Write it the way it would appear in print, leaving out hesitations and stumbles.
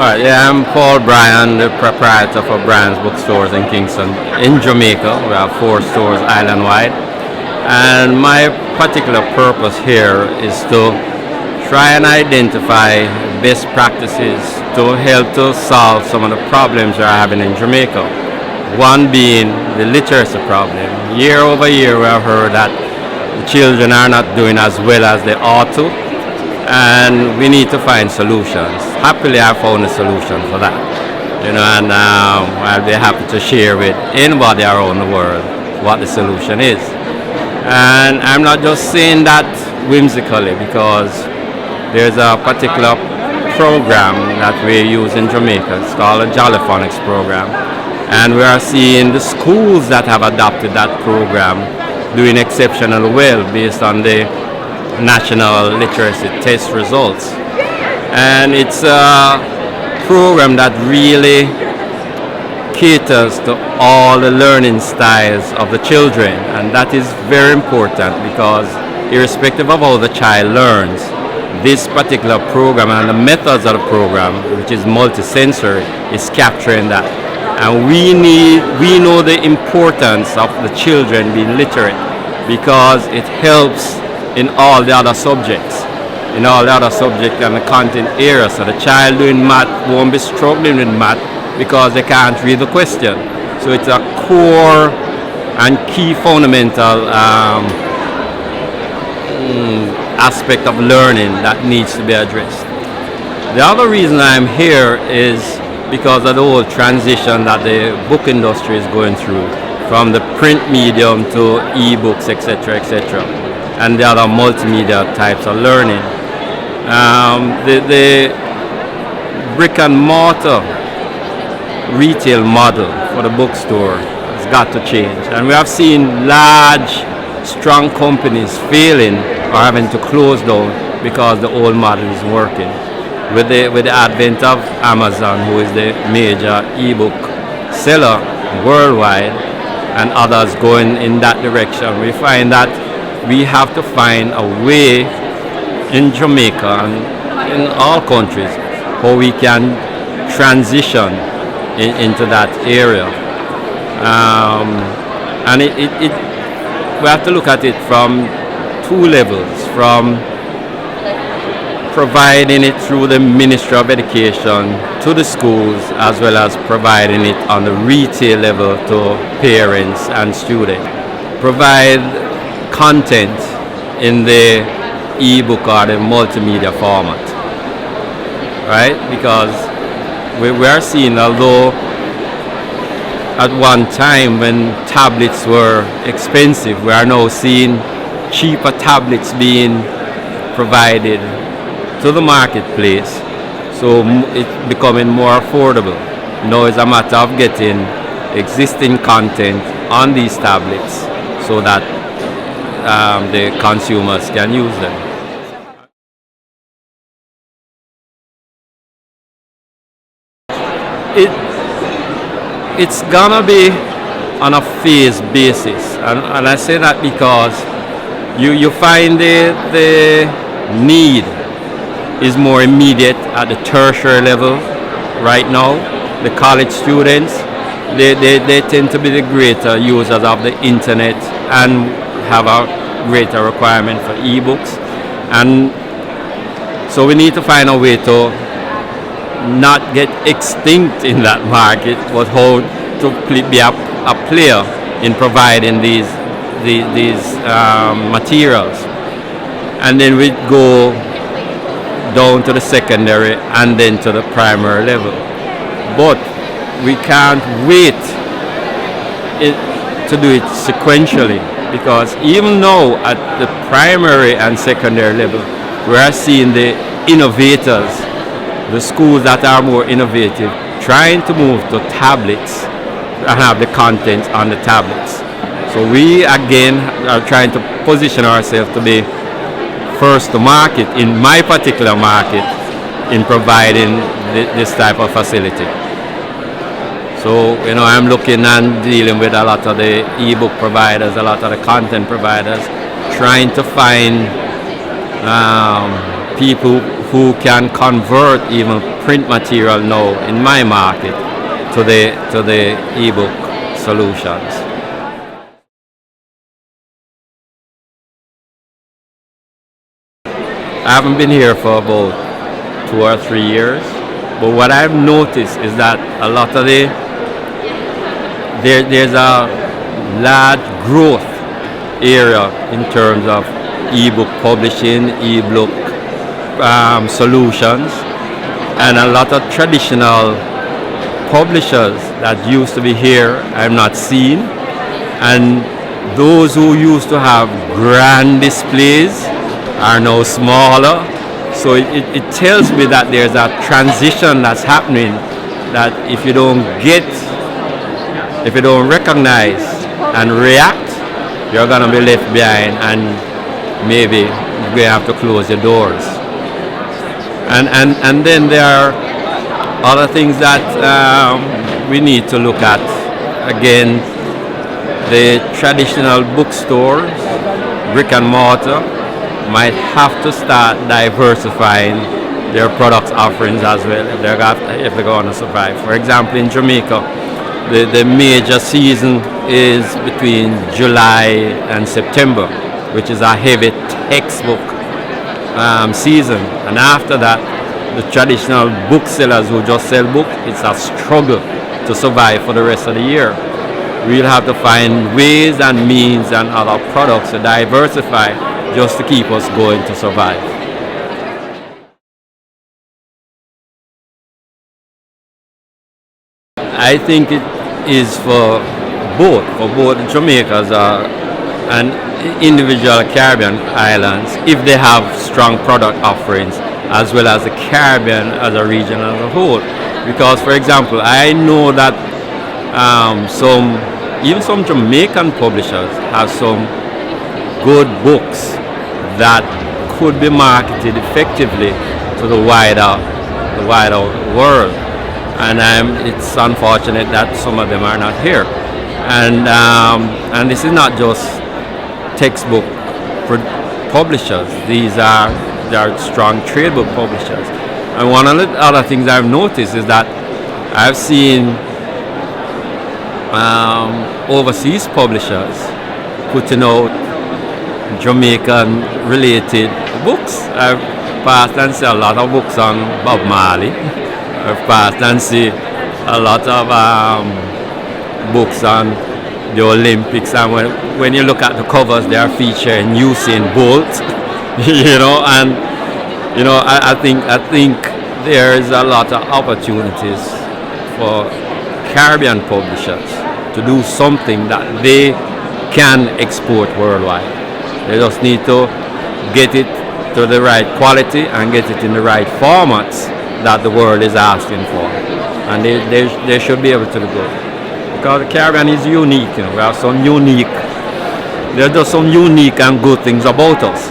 Alright, yeah, I'm Paul Bryan, the proprietor for Bryan's Bookstores in Kingston, in Jamaica. We have 4 stores island-wide. And my particular purpose here is to try and identify best practices to help to solve some of the problems we're having in Jamaica. One being the literacy problem. Year over year we have heard that the children are not doing as well as they ought to, and we need to find solutions. Happily, I found a solution for that, and I'll be happy to share with anybody around the world what the solution is. And I'm not just saying that whimsically, because there's a particular program that we use in Jamaica. It's called a Jollyphonics program, and we are seeing the schools that have adopted that program doing exceptionally well based on the national literacy test results. And it's a program that really caters to all the learning styles of the children, and that is very important because irrespective of how the child learns, this particular program and the methods of the program, which is multisensory, is capturing that. And we know the importance of the children being literate because it helps in all the other subjects, and the content area. So the child doing math won't be struggling with math because they can't read the question. So it's a core and key fundamental aspect of learning that needs to be addressed. The other reason I'm here is because of the whole transition that the book industry is going through, from the print medium to e-books, etc., and the other multimedia types of learning. The brick and mortar retail model for the bookstore has got to change, and we have seen large, strong companies failing or having to close down because the old model isn't working. With the advent of Amazon, who is the major ebook seller worldwide, and others going in that direction, we find that we have to find a way in Jamaica and in all countries how we can transition into that area. And we have to look at it from 2 levels, from providing it through the Ministry of Education to the schools, as well as providing it on the retail level to parents and students. Provide content in the e-book or the multimedia format, right? Because we are seeing, although at one time when tablets were expensive, we are now seeing cheaper tablets being provided to the marketplace, so it's becoming more affordable. Now it's a matter of getting existing content on these tablets so that the consumers can use them. It's gonna be on a phase basis, and I say that because you find the need is more immediate at the tertiary level right now. The college students, they tend to be the greater users of the internet and have a greater requirement for ebooks. And so we need to find a way to not get extinct in that market, but how to be a player in providing these materials. And then we go down to the secondary and then to the primary level. But we can't wait to do it sequentially, because even now at the primary and secondary level, we are seeing the innovators, the schools that are more innovative, trying to move to tablets and have the content on the tablets. So we again are trying to position ourselves to be first to market in my particular market in providing this type of facility. So I'm looking and dealing with a lot of the ebook providers, a lot of the content providers, trying to find people who can convert even print material now in my market to the ebook solutions. I haven't been here for about 2 or 3 years, but what I've noticed is that a lot of there's a large growth area in terms of ebook publishing, ebook solutions, and a lot of traditional publishers that used to be here I'm not seeing, and those who used to have grand displays are now smaller. So it tells me that there's a transition that's happening, that if you don't recognize and react, you're going to be left behind, and maybe you're going to have to close your doors. And then there are other things that we need to look at. Again, the traditional bookstores, brick and mortar, might have to start diversifying their product offerings as well if they're going to survive. For example, in Jamaica, the major season is between July and September, which is a heavy textbook season. And after that, the traditional booksellers who just sell books, it's a struggle to survive for the rest of the year. We'll have to find ways and means and other products to diversify just to keep us going to survive. I think it is for both Jamaica's and individual Caribbean islands, if they have strong product offerings, as well as the Caribbean as a region as a whole. Because, for example, I know that some Jamaican publishers have some good books that could be marketed effectively to the wider world, and it's unfortunate that some of them are not here. And this is not just textbook publishers; they are strong trade book publishers. And one of the other things I've noticed is that I've seen overseas publishers putting out Jamaican related books. I've passed and see a lot of books on Bob Marley. I've passed and see a lot of books on the Olympics, and when you look at the covers, they are featuring Usain Bolt. I think there is a lot of opportunities for Caribbean publishers to do something that they can export worldwide. They just need to get it to the right quality and get it in the right formats that the world is asking for. And they should be able to do it. Because the Caribbean is unique, we have some unique, there's just some unique and good things about us.